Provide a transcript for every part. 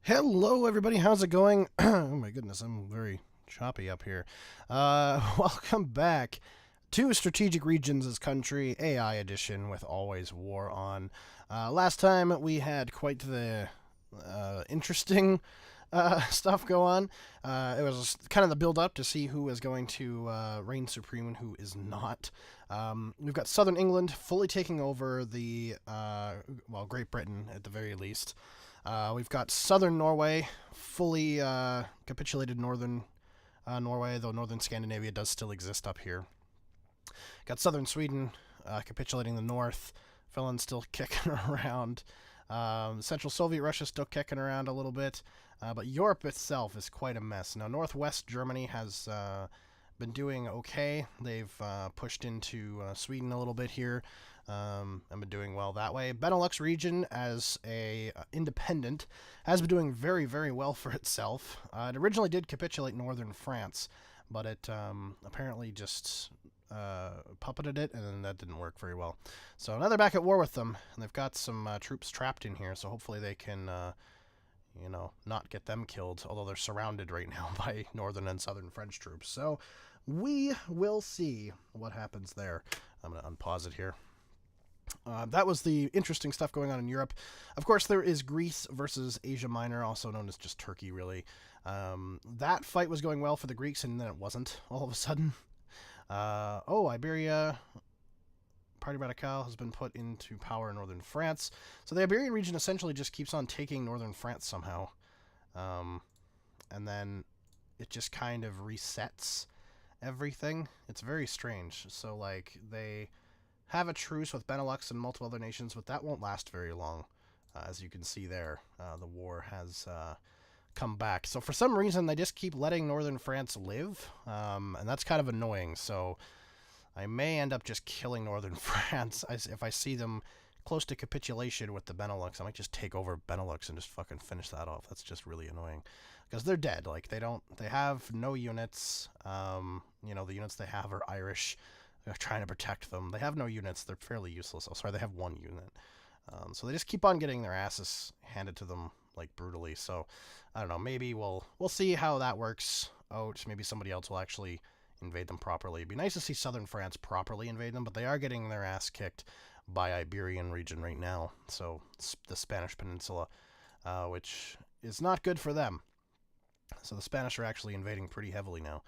Hello, everybody. How's it going? Oh my goodness, I'm very choppy up here. Welcome back to Strategic Regions as Country AI Edition with Always War on. Last time we had quite the interesting stuff go on. It was kind of the build up to see who is going to reign supreme and who is not. We've got Southern England fully taking over the, Great Britain at the very least. We've got southern Norway, fully capitulated northern Norway, though northern Scandinavia does still exist up here. Got southern Sweden capitulating the north, Finland still kicking around. Central Soviet Russia still kicking around a little bit, but Europe itself is quite a mess. Now, northwest Germany has been doing okay. They've pushed into Sweden a little bit here. And been doing well that way. Benelux region, as a independent, has been doing very, very well for itself. It originally did capitulate northern France, but it apparently just puppeted it, and that didn't work very well. So now they're back at war with them, and they've got some troops trapped in here, so hopefully they can, not get them killed, although they're surrounded right now by northern and southern French troops. So we will see what happens there. I'm going to unpause it here. That was the interesting stuff going on in Europe. Of course, there is Greece versus Asia Minor, also known as just Turkey, really. That fight was going well for the Greeks, and then it wasn't, all of a sudden. Iberia, Party Radical has been put into power in northern France. So the Iberian region essentially just keeps on taking northern France somehow. And then it just kind of resets everything. It's very strange. So, they have a truce with Benelux and multiple other nations, but that won't last very long. As you can see there, the war has come back. So for some reason, they just keep letting northern France live, and that's kind of annoying. So I may end up just killing northern France if I see them close to capitulation with the Benelux. I might just take over Benelux and just fucking finish that off. That's just really annoying. Because they're dead. They have no units. The units they have are Irish. They're trying to protect them. They have no units. They're fairly useless. Oh, sorry, they have one unit. So they just keep on getting their asses handed to them, brutally. So, I don't know. Maybe we'll see how that works out. Maybe somebody else will actually invade them properly. It'd be nice to see southern France properly invade them, but they are getting their ass kicked by Iberian region right now. So, the Spanish Peninsula, which is not good for them. So the Spanish are actually invading pretty heavily now.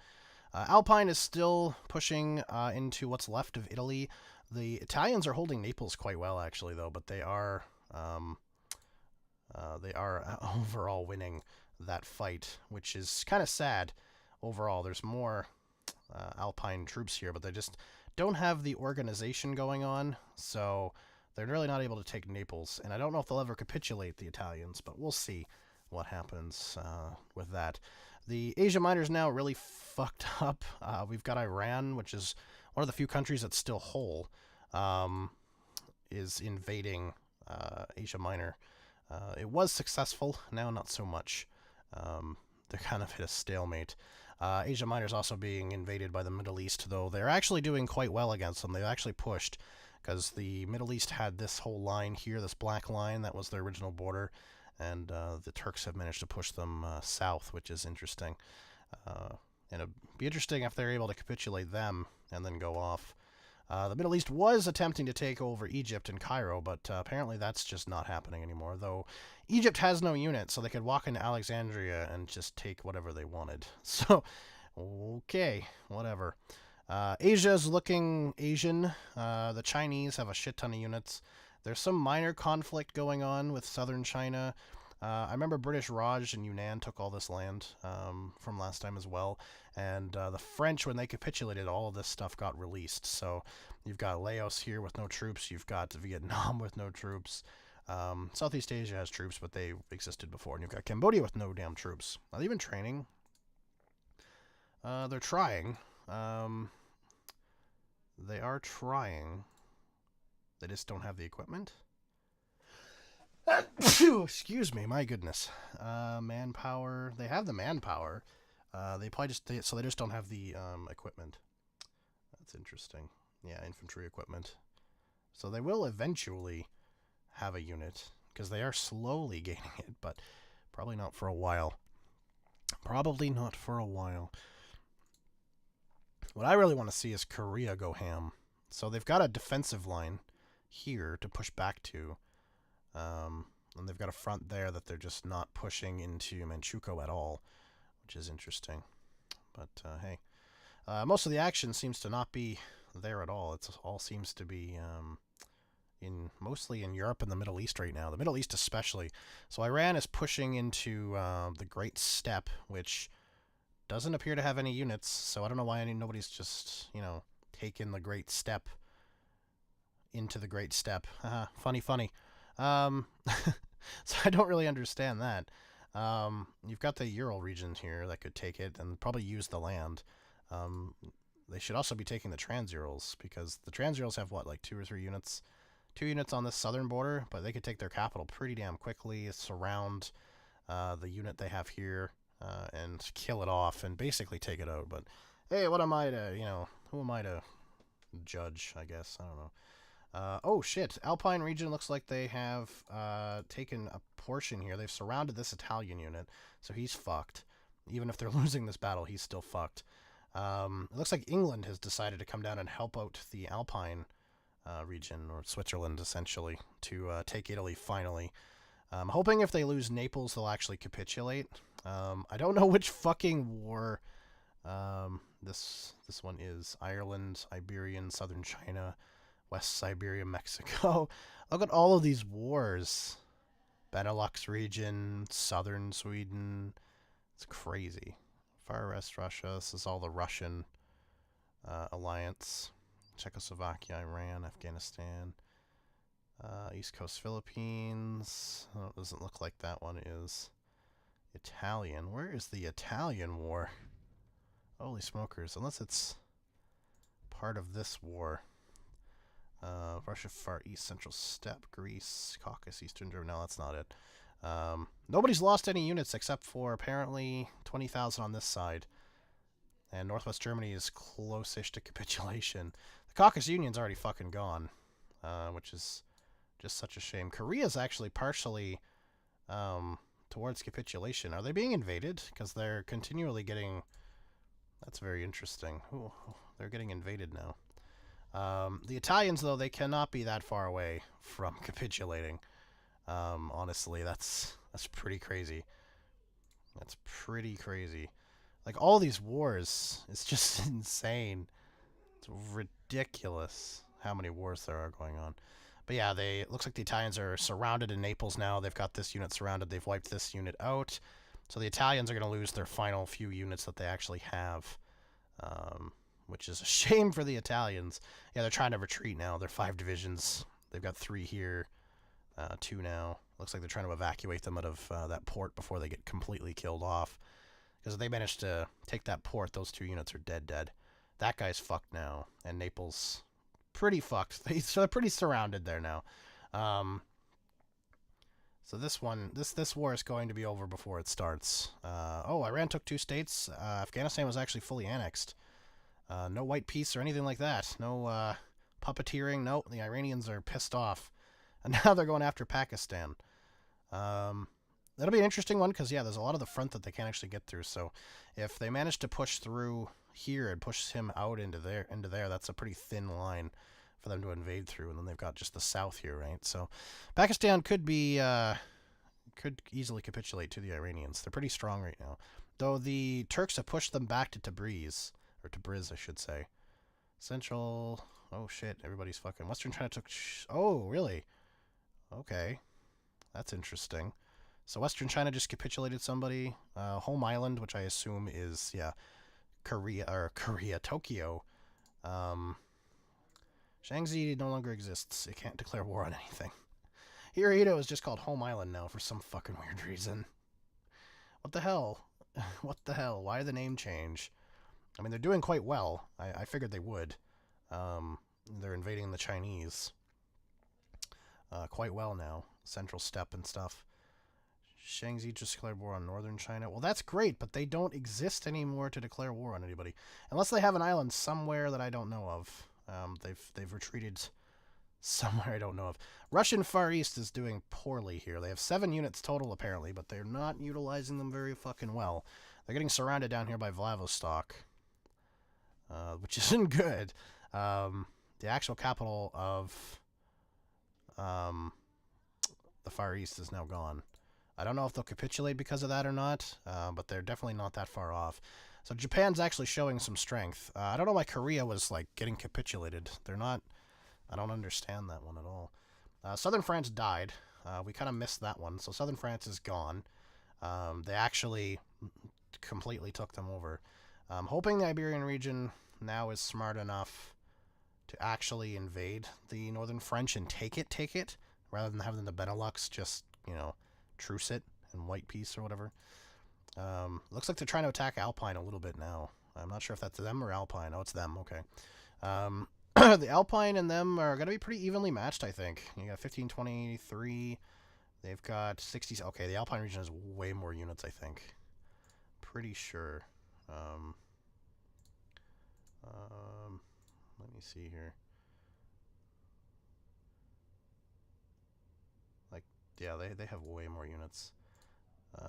Alphine is still pushing into what's left of Italy. The Italians are holding Naples quite well, actually, though, but they are overall winning that fight, which is kind of sad. Overall, there's more Alpine troops here, but they just don't have the organization going on, so they're really not able to take Naples. And I don't know if they'll ever capitulate, the Italians, but we'll see what happens with that. The Asia Minor is now really fucked up. We've got Iran, which is one of the few countries that's still whole, is invading Asia Minor. It was successful, now not so much. They're kind of hit a stalemate. Asia Minor is also being invaded by the Middle East, though they're actually doing quite well against them. They've actually pushed, because the Middle East had this whole line here, this black line, that was their original border. And the Turks have managed to push them south, which is interesting. And it'd be interesting if they're able to capitulate them and then go off. The Middle East was attempting to take over Egypt and Cairo, but apparently that's just not happening anymore. Though Egypt has no unit, so they could walk into Alexandria and just take whatever they wanted. So, okay, whatever. Asia's looking Asian. The Chinese have a shit ton of units. There's some minor conflict going on with southern China. I remember British Raj and Yunnan took all this land from last time as well. And the French, when they capitulated, all of this stuff got released. So you've got Laos here with no troops. You've got Vietnam with no troops. Southeast Asia has troops, but they existed before. And you've got Cambodia with no damn troops. Are they even training? They're trying. They are trying. They just don't have the equipment. Excuse me, my goodness. Manpower. They have the manpower. They just don't have the equipment. That's interesting. Yeah, infantry equipment. So they will eventually have a unit, because they are slowly gaining it, but Probably not for a while. Probably not for a while. What I really want to see is Korea go ham. So they've got a defensive line here to push back to. And they've got a front there that they're just not pushing into Manchuko at all, which is interesting. But hey, most of the action seems to not be there at all. It all seems to be mostly in Europe and the Middle East right now. The Middle East especially. So Iran is pushing into the Great Steppe, which doesn't appear to have any units. So I don't know why nobody's just, taken the Great Steppe into the Great Steppe. Funny. So I don't really understand that. You've got the Ural region here that could take it and probably use the land. They should also be taking the Trans-Urals, because the Trans-Urals have, what, like 2 or 3 units? 2 units on the southern border, but they could take their capital pretty damn quickly, surround the unit they have here, and kill it off and basically take it out. But hey, what am I to, who am I to judge, I guess? I don't know. Oh shit, Alphine region looks like they have taken a portion here. They've surrounded this Italian unit, so he's fucked. Even if they're losing this battle, he's still fucked. It looks like England has decided to come down and help out the Alpine region, or Switzerland, essentially, to take Italy finally. I'm hoping if they lose Naples, they'll actually capitulate. I don't know which fucking war this one is. Ireland, Iberian, Southern China, West Siberia, Mexico. Look at all of these wars. Benelux region, Southern Sweden. It's crazy. Far West Russia. This is all the Russian alliance. Czechoslovakia, Iran, Afghanistan. East Coast Philippines. Oh, it doesn't look like that one is. Italian. Where is the Italian war? Holy smokers. Unless it's part of this war. Russia, Far East, Central Steppe, Greece, Caucasus, Eastern Germany. No, that's not it. Nobody's lost any units except for apparently 20,000 on this side. And Northwest Germany is close-ish to capitulation. The Caucasus Union's already fucking gone, which is just such a shame. Korea's actually partially towards capitulation. Are they being invaded? Because they're continually getting... That's very interesting. Ooh, they're getting invaded now. The Italians, though, they cannot be that far away from capitulating. Honestly, that's pretty crazy. That's pretty crazy. Like, all these wars, it's just insane. It's ridiculous how many wars there are going on. But yeah, it looks like the Italians are surrounded in Naples now. They've got this unit surrounded. They've wiped this unit out. So the Italians are going to lose their final few units that they actually have. Which is a shame for the Italians. Yeah, they're trying to retreat now. They're 5 divisions. They've got 3 here, 2 now. Looks like they're trying to evacuate them out of that port before they get completely killed off. Because if they manage to take that port, those 2 units are dead. That guy's fucked now. And Naples, pretty fucked. They're pretty surrounded there now. So this war is going to be over before it starts. Iran took 2 states. Afghanistan was actually fully annexed. No white peace or anything like that. No puppeteering. No, the Iranians are pissed off. And now they're going after Pakistan. That'll be an interesting one because, yeah, there's a lot of the front that they can't actually get through. So if they manage to push through here and push him out into there, that's a pretty thin line for them to invade through. And then they've got just the south here, right? So Pakistan could easily capitulate to the Iranians. They're pretty strong right now. Though the Turks have pushed them back to Tabriz. Or Tabriz, I should say. Central... Oh, shit. Everybody's fucking... Western China took... Oh, really? Okay. That's interesting. So Western China just capitulated somebody. Home Island, which I assume is, yeah, Tokyo. Shaanxi no longer exists. It can't declare war on anything. Hirohito is just called Home Island now for some fucking weird reason. What the hell? What the hell? Why the name change? I mean, they're doing quite well. I figured they would. They're invading the Chinese quite well now. Central Steppe and stuff. Shaanxi just declared war on northern China. Well, that's great, but they don't exist anymore to declare war on anybody. Unless they have an island somewhere that I don't know of. They've retreated somewhere I don't know of. Russian Far East is doing poorly here. They have 7 units total, apparently, but they're not utilizing them very fucking well. They're getting surrounded down here by Vladivostok, which isn't good. The actual capital of the Far East is now gone. I don't know if they'll capitulate because of that or not, but they're definitely not that far off. So Japan's actually showing some strength. I don't know why Korea was, like, getting capitulated. They're not... I don't understand that one at all. Southern France died. We kind of missed that one. So Southern France is gone. They actually completely took them over. I'm hoping the Iberian region now is smart enough to actually invade the Northern French and take it, rather than having the Benelux just, you know, truce it and white peace or whatever. Looks like they're trying to attack Alpine a little bit now. I'm not sure if that's them or Alpine. Oh, it's them. Okay. The Alpine and them are going to be pretty evenly matched, I think. You got 1523. They've got 60. Okay, the Alpine region has way more units, I think. Pretty sure. Let me see here. Like, yeah, they have way more units.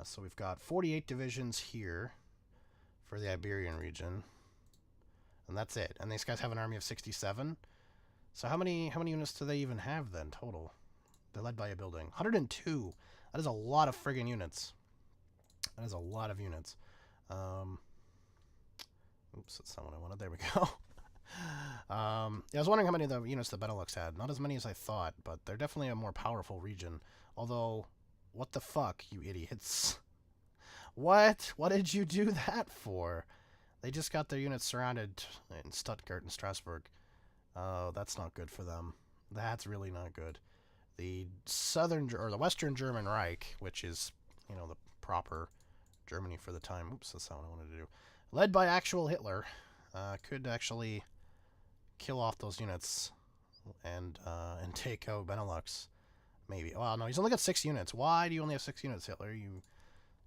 So we've got 48 divisions here for the Iberian region. And that's it. And these guys have an army of 67. So how many units do they even have then total? They're led by a building. 102. That is a lot of friggin' units. That is a lot of units. Oops, that's not what I wanted. There we go. Yeah, I was wondering how many of the units the Benelux had. Not as many as I thought, but they're definitely a more powerful region. Although, what the fuck, you idiots? What? What did you do that for? They just got their units surrounded in Stuttgart and Strasbourg. Oh, that's not good for them. That's really not good. The the Western German Reich, which is, you know, the proper Germany for the time. Oops, that's not what I wanted to do. Led by actual Hitler, could actually kill off those units and take out Benelux. Maybe. Well, no, he's only got 6 units. Why do you only have 6 units, Hitler?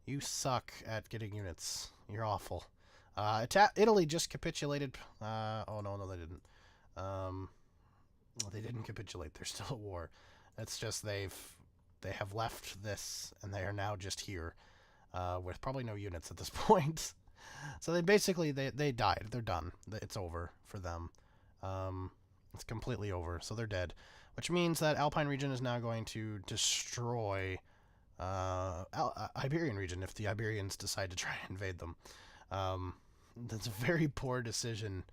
You suck at getting units. You're awful. Italy just capitulated. Oh, no, they didn't. They didn't capitulate. They're still at war. It's just they have left this, and they are now just here, with probably no units at this point. So they basically, they died. They're done. It's over for them. It's completely over. So they're dead. Which means that Alpine region is now going to destroy Iberian region if the Iberians decide to try and invade them. That's a very poor decision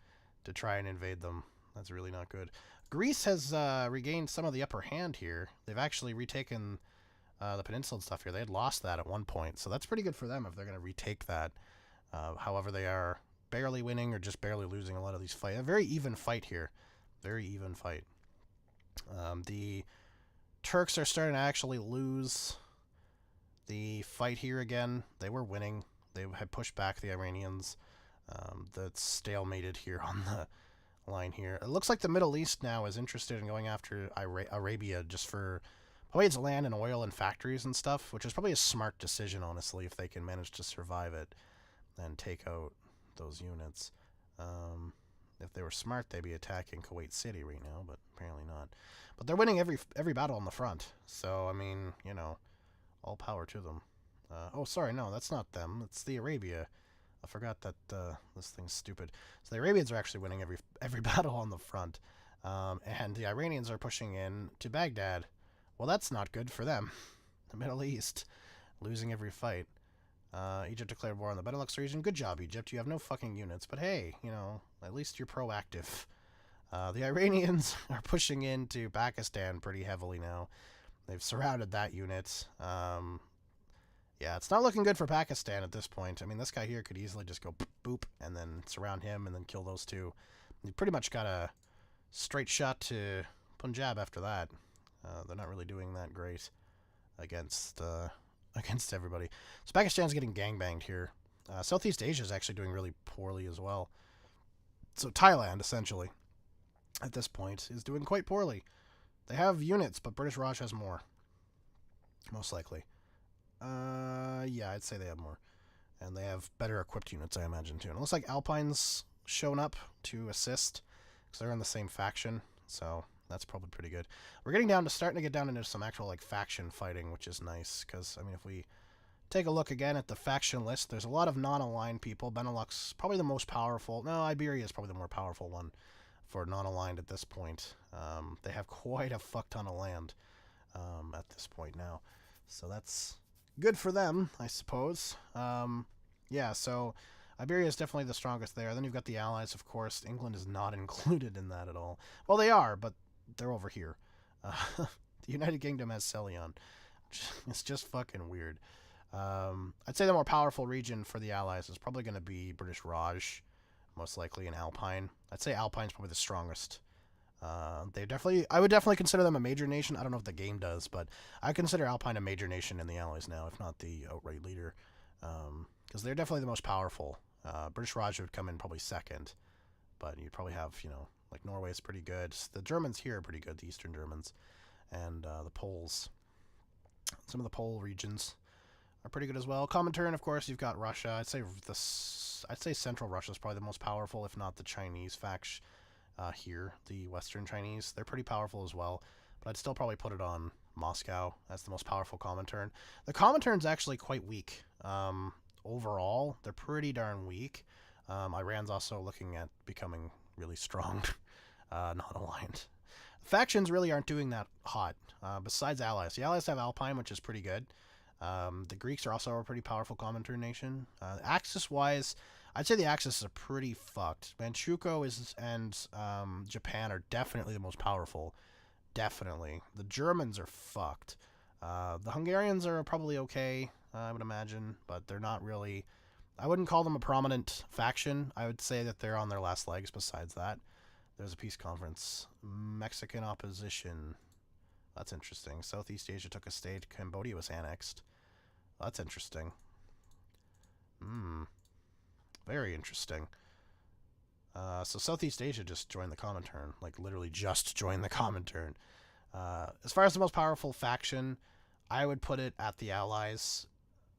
to try and invade them. That's really not good. Greece has regained some of the upper hand here. They've actually retaken the peninsula and stuff here. They had lost that at one point, so that's pretty good for them if they're going to retake that. However, they are barely winning or just barely losing a lot of these fights. A very even fight here. Very even fight. The Turks are starting to actually lose the fight here again. They were winning. They had pushed back the Iranians. That's stalemated here on the line here. It looks like the Middle East now is interested in going after Arabia just for probably its land and oil and factories and stuff, which is probably a smart decision, honestly, if they can manage to survive it and take out those units. If they were smart, they'd be attacking Kuwait City right now, but apparently not. But they're winning every battle on the front, so, I mean, you know, all power to them. Oh, sorry, no, that's not them. It's the Arabia. I forgot that this thing's stupid. So the Arabians are actually winning every battle on the front, and the Iranians are pushing in to Baghdad. Well, that's not good for them. The Middle East, losing every fight. Egypt declared war on the Benelux region. Good job, Egypt. You have no fucking units, but hey, you know, at least you're proactive. The Iranians are pushing into Pakistan pretty heavily now. They've surrounded that unit. Yeah, it's not looking good for Pakistan at this point. I mean, this guy here could easily just go boop, boop, and then surround him and then kill those two. You pretty much got a straight shot to Punjab after that. They're not really doing that great against everybody. So Pakistan's getting gangbanged here. Southeast Asia is actually doing really poorly as well. So Thailand, essentially, at this point, is doing quite poorly. They have units, but British Raj has more. Most likely. Yeah, I'd say they have more. And they have better equipped units, I imagine, too. And it looks like Alpine's shown up to assist, because they're in the same faction. So That's probably pretty good. We're starting to get down into some actual like faction fighting, which is nice. Because I mean, if we take a look again at the faction list, there's a lot of non-aligned people. Benelux probably the most powerful. No, Iberia is probably the more powerful one for non-aligned at this point. They have quite a fuck ton of land at this point now, so that's good for them, I suppose. Yeah, so Iberia is definitely the strongest there. Then you've got the Allies, of course. England is not included in that at all. Well, they are, but they're over here. The United Kingdom has Celion. It's just fucking weird. I'd say the more powerful region for the Allies is probably going to be British Raj, most likely, and Alpine. I'd say Alpine's probably the strongest. I would definitely consider them a major nation. I don't know if the game does, but I consider Alpine a major nation in the Allies now, if not the outright leader, because they're definitely the most powerful. British Raj would come in probably second, but you'd probably have, like Norway is pretty good. The Germans here are pretty good, the Eastern Germans, and the Poles. Some of the Pole regions are pretty good as well. Comintern, of course, you've got Russia. I'd say Central Russia is probably the most powerful, if not the Chinese faction. Here, the Western Chinese, they're pretty powerful as well, but I'd still probably put it on Moscow as the most powerful Comintern. The Comintern's actually quite weak. Overall, they're pretty darn weak. Iran's also looking at becoming really strong, not aligned. Factions really aren't doing that hot, besides Allies. The Allies have Alpine, which is pretty good. The Greeks are also a pretty powerful Comintern nation. Axis-wise, I'd say the Axis are pretty fucked. Manchuko and Japan are definitely the most powerful. Definitely. The Germans are fucked. The Hungarians are probably okay, I would imagine, but they're not really... I wouldn't call them a prominent faction. I would say that they're on their last legs besides that. There's a peace conference. Mexican opposition. That's interesting. Southeast Asia took a state. Cambodia was annexed. That's interesting. Very interesting. So Southeast Asia just joined the Comintern. Like, literally just joined the Comintern. As far as the most powerful faction, I would put it at the Allies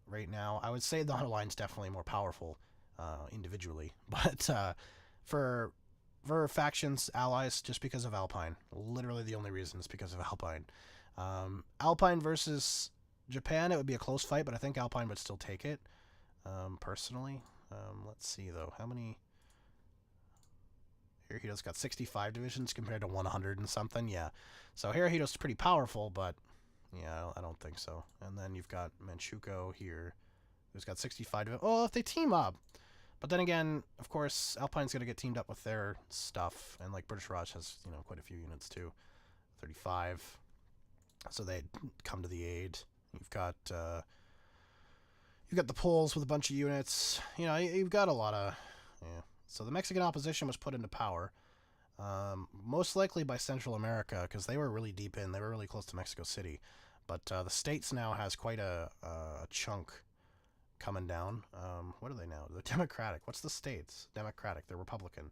right now. I would say the Alliance definitely more powerful individually. But for factions, Allies, just because of Alpine. Literally the only reason is because of Alpine. Alpine versus Japan, it would be a close fight, but I think Alpine would still take it, personally. Let's see, though. How many... Hirohito's got 65 divisions compared to 100 and something. Yeah. So Hirohito's pretty powerful, but... Yeah, I don't think so. And then you've got Manchuko here, who's got 65 divisions. Oh, if they team up... But then again, of course, Alpine's going to get teamed up with their stuff. And, like, British Raj has, quite a few units, too. 35. So they'd come to the aid. You've got the Poles with a bunch of units. You've got a lot of... Yeah. So the Mexican opposition was put into power. Most likely by Central America, because they were really deep in. They were really close to Mexico City. But the States now has quite a chunk coming down. What are they now? The Democratic. What's the States? Democratic. They're Republican.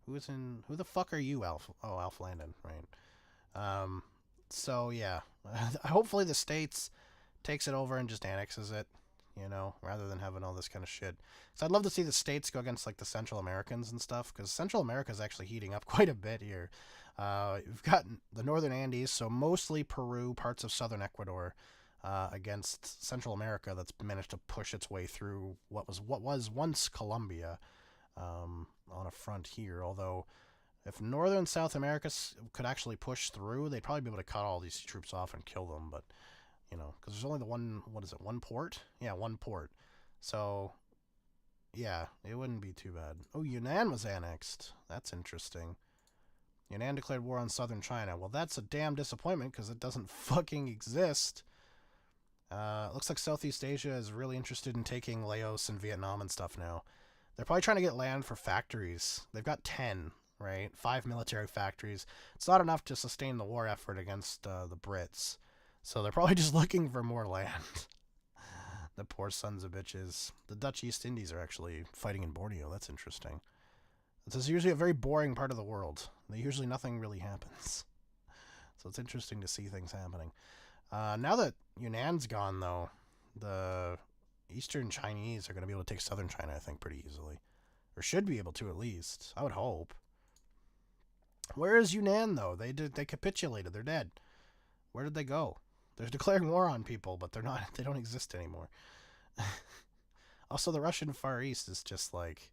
Who the fuck are you, Alf? Oh, Alf Landon, right? So yeah, hopefully the States takes it over and just annexes it, rather than having all this kind of shit. So I'd love to see the States go against like the Central Americans and stuff, because Central America is actually heating up quite a bit here. You've got the Northern Andes, so mostly Peru, parts of Southern Ecuador, against Central America that's managed to push its way through what was once Colombia, on a front here. Although, if Northern and South America could actually push through, they'd probably be able to cut all these troops off and kill them. But, because there's only the one, one port? Yeah, one port. So, yeah, it wouldn't be too bad. Oh, Yunnan was annexed. That's interesting. Yunnan declared war on southern China. Well, that's a damn disappointment, because it doesn't fucking exist. Looks like Southeast Asia is really interested in taking Laos and Vietnam and stuff now. They're probably trying to get land for factories. They've got 10, right? 5 military factories. It's not enough to sustain the war effort against the Brits. So they're probably just looking for more land. The poor sons of bitches. The Dutch East Indies are actually fighting in Borneo. That's interesting. This is usually a very boring part of the world. Usually nothing really happens. So it's interesting to see things happening. Now that Yunnan's gone, though, the Eastern Chinese are going to be able to take Southern China, I think, pretty easily. Or should be able to, at least. I would hope. Where is Yunnan though? They capitulated. They're dead. Where did they go? They're declaring war on people, but they're not. They don't exist anymore. Also, the Russian Far East is just like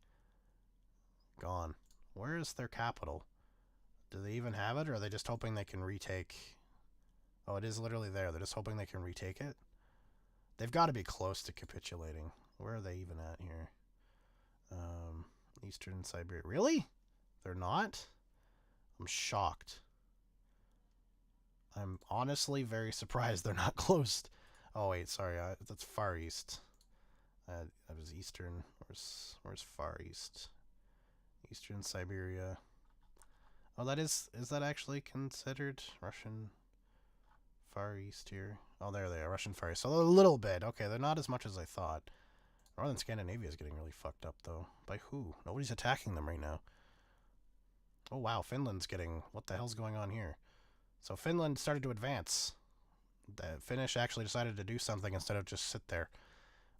gone. Where is their capital? Do they even have it, or are they just hoping they can retake? Oh, it is literally there. They're just hoping they can retake it. They've got to be close to capitulating. Where are they even at here? Eastern Siberia. Really? They're not? I'm shocked. I'm honestly very surprised they're not close. Oh, wait, sorry. That's Far East. That was Eastern. Where's Far East? Eastern Siberia. Oh, is that actually considered Russian Far East here? Oh, there they are, Russian Far East. So a little bit. Okay, they're not as much as I thought. Northern Scandinavia is getting really fucked up, though. By who? Nobody's attacking them right now. Oh, wow, Finland's getting... What the hell's going on here? So Finland started to advance. The Finnish actually decided to do something instead of just sit there.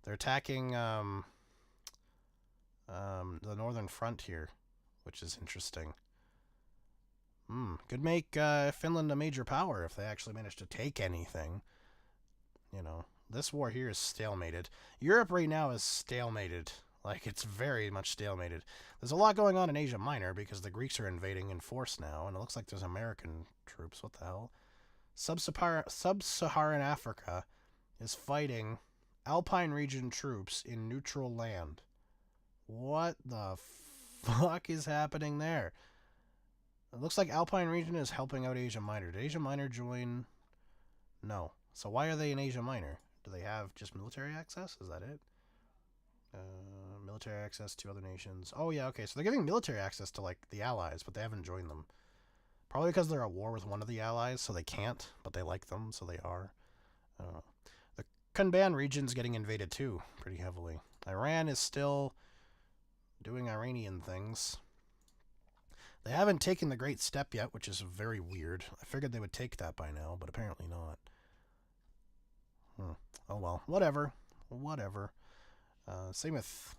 They're attacking the northern front here, which is interesting. Could make Finland a major power if they actually manage to take anything. You know, this war here is stalemated. Europe right now is stalemated. Like, it's very much stalemated. There's a lot going on in Asia Minor because the Greeks are invading in force now, and it looks like there's American troops. What the hell? Sub-Saharan Africa is fighting Alpine region troops in neutral land. What the fuck is happening there? It looks like Alpine region is helping out Asia Minor. Did Asia Minor join? No. So why are they in Asia Minor? Do they have just military access? Is that it? Military access to other nations. Oh, yeah, okay. So they're giving military access to, like, the allies, but they haven't joined them. Probably because they're at war with one of the allies, so they can't, but they like them, so they are. The Kunban region's getting invaded, too, pretty heavily. Iran is still doing Iranian things. They haven't taken the Great Step yet, which is very weird. I figured they would take that by now, but apparently not. Oh well, whatever. Same with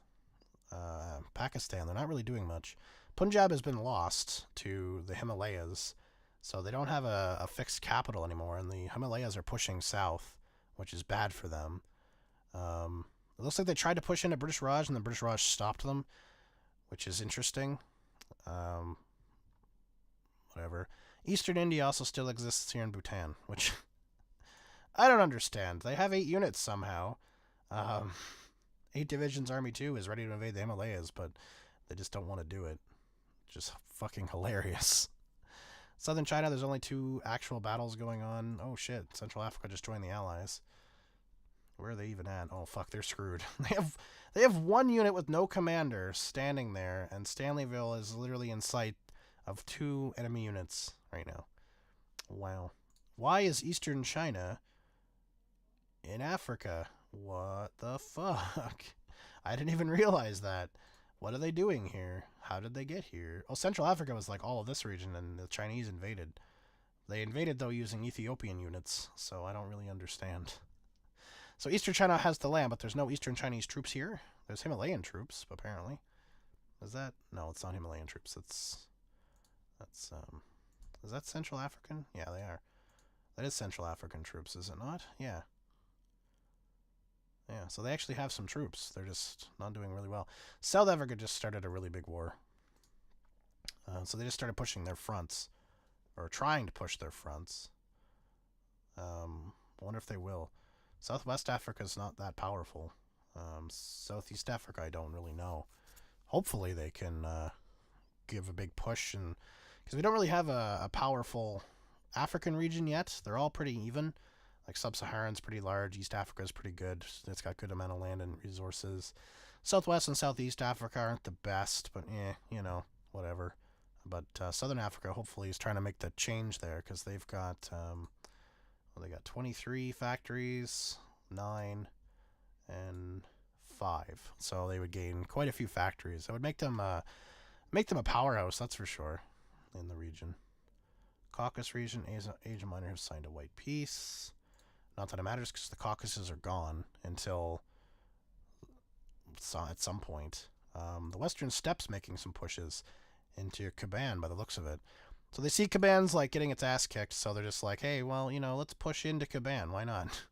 Pakistan. They're not really doing much. Punjab has been lost to the Himalayas, so they don't have a fixed capital anymore, and the Himalayas are pushing south, which is bad for them. It looks like they tried to push into British Raj, and the British Raj stopped them, which is interesting. Whatever. Eastern India also still exists here in Bhutan, which I don't understand. They have 8 units somehow. 8 Divisions Army 2 is ready to invade the Himalayas, but they just don't want to do it. Just fucking hilarious. Southern China, there's only 2 actual battles going on. Oh shit, Central Africa just joined the Allies. Where are they even at? Oh fuck, they're screwed. They have 1 unit with no commander standing there, and Stanleyville is literally in sight of 2 enemy units right now. Wow. Why is Eastern China in Africa? What the fuck? I didn't even realize that. What are they doing here? How did they get here? Oh, Central Africa was like all of this region, and the Chinese invaded. They invaded, though, using Ethiopian units, so I don't really understand. So Eastern China has the land, but there's no Eastern Chinese troops here. There's Himalayan troops, apparently. Is that? No, it's not Himalayan troops. That's is that Central African? Yeah, they are. That is Central African troops, is it not? Yeah. Yeah, so they actually have some troops. They're just not doing really well. South Africa just started a really big war. So they just started pushing their fronts. Or trying to push their fronts. I wonder if they will. Southwest Africa's not that powerful. Southeast Africa, I don't really know. Hopefully they can give a big push, and because we don't really have a powerful African region yet. They're all pretty even. Like Sub-Saharan's pretty large. East Africa's pretty good. It's got good amount of land and resources. Southwest and Southeast Africa aren't the best, but you know, whatever. But Southern Africa hopefully is trying to make the change there, because they've got well, they got 23 factories, 9, and 5. So they would gain quite a few factories. That would make them a powerhouse, that's for sure, in the region. Caucasus region, Asia Minor have signed a white peace. Not that it matters, because the Caucasus are gone until at some point. The Western Steppes making some pushes into Kuban by the looks of it. So they see Kaban's like getting its ass kicked, so they're just like, hey, well, let's push into Kaban. Why not?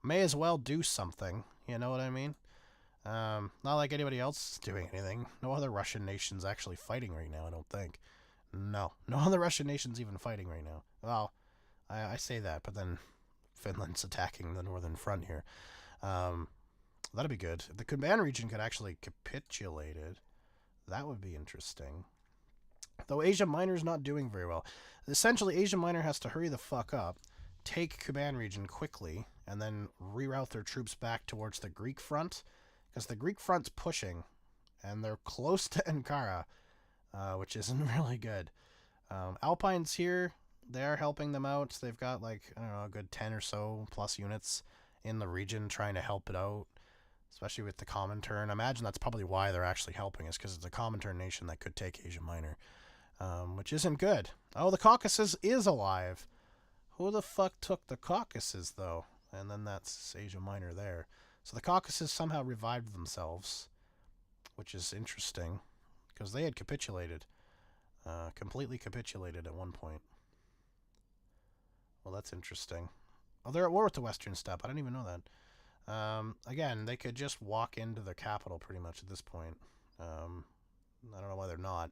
May as well do something. You know what I mean? Not like anybody else is doing anything. No other Russian nation's actually fighting right now, I don't think. No other Russian nation's even fighting right now. Well, I say that, but then Finland's attacking the northern front here. That'd be good. If the Kuban region could actually capitulate it, that would be interesting. Though Asia Minor's not doing very well. Essentially, Asia Minor has to hurry the fuck up, take Kuban region quickly, and then reroute their troops back towards the Greek front, because the Greek front's pushing, and they're close to Ankara, which isn't really good. Alpine's here. They're helping them out. They've got, like, I don't know, a good 10 or so plus units in the region trying to help it out, especially with the Comintern. I imagine that's probably why they're actually helping us, because it's a Comintern nation that could take Asia Minor, which isn't good. Oh, the Caucasus is alive. Who the fuck took the Caucasus, though? And then that's Asia Minor there. So the Caucasus somehow revived themselves, which is interesting, because they had capitulated. Completely capitulated at one point. Well, that's interesting. Oh, they're at war with the Western Steppe. I didn't even know that. Again, they could just walk into the capital pretty much at this point. I don't know why they're not.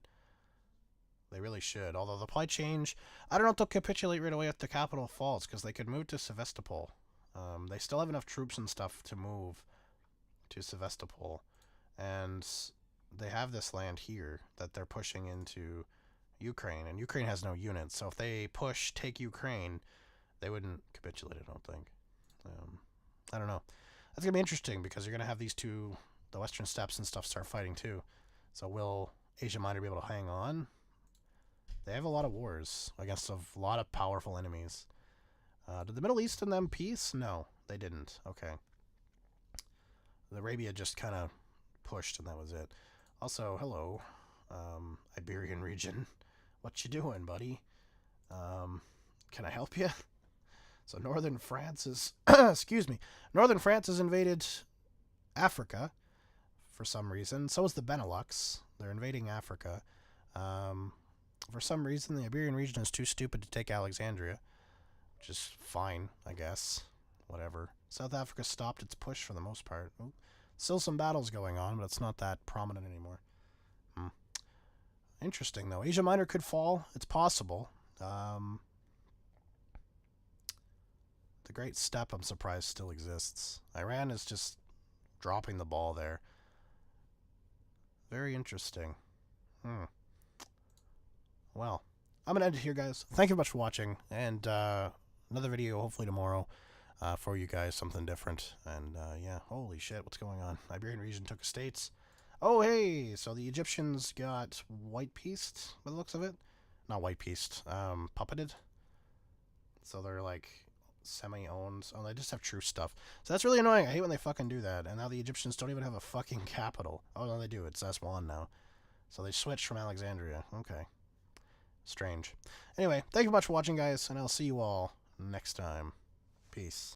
They really should. Although the supply change, I don't know if they'll capitulate right away if the capital falls, because they could move to Sevastopol. They still have enough troops and stuff to move to Sevastopol. And they have this land here that they're pushing into Ukraine. And Ukraine has no units. So if they take Ukraine, they wouldn't capitulate, I don't think. I don't know. That's going to be interesting, because you're going to have these two, the Western Steppes and stuff, start fighting too. So will Asia Minor be able to hang on? They have a lot of wars against a lot of powerful enemies. Did the Middle East and them peace? No, they didn't. Okay. The Arabia just kind of pushed, and that was it. Also, hello, Iberian region. What you doing, buddy? Can I help you? So northern France is... excuse me. Northern France has invaded Africa for some reason. So is the Benelux. They're invading Africa. For some reason, the Iberian region is too stupid to take Alexandria, which is fine, I guess. Whatever. South Africa stopped its push for the most part. Ooh. Still some battles going on, but it's not that prominent anymore. Interesting, though. Asia Minor could fall. It's possible. The Great Steppe, I'm surprised, still exists. Iran is just dropping the ball there. Very interesting. Well, I'm going to end it here, guys. Thank you much for watching, and another video hopefully tomorrow for you guys, something different. And yeah, holy shit, what's going on? Iberian region took estates. Oh, hey, so the Egyptians got white-pieced, by the looks of it. Not white-pieced, puppeted. So they're like semi-owned. Oh, they just have true stuff. So that's really annoying. I hate when they fucking do that. And now the Egyptians don't even have a fucking capital. Oh, no, they do. It's Aswan now. So they switched from Alexandria. Okay. Strange. Anyway, thank you much for watching, guys, and I'll see you all next time. Peace.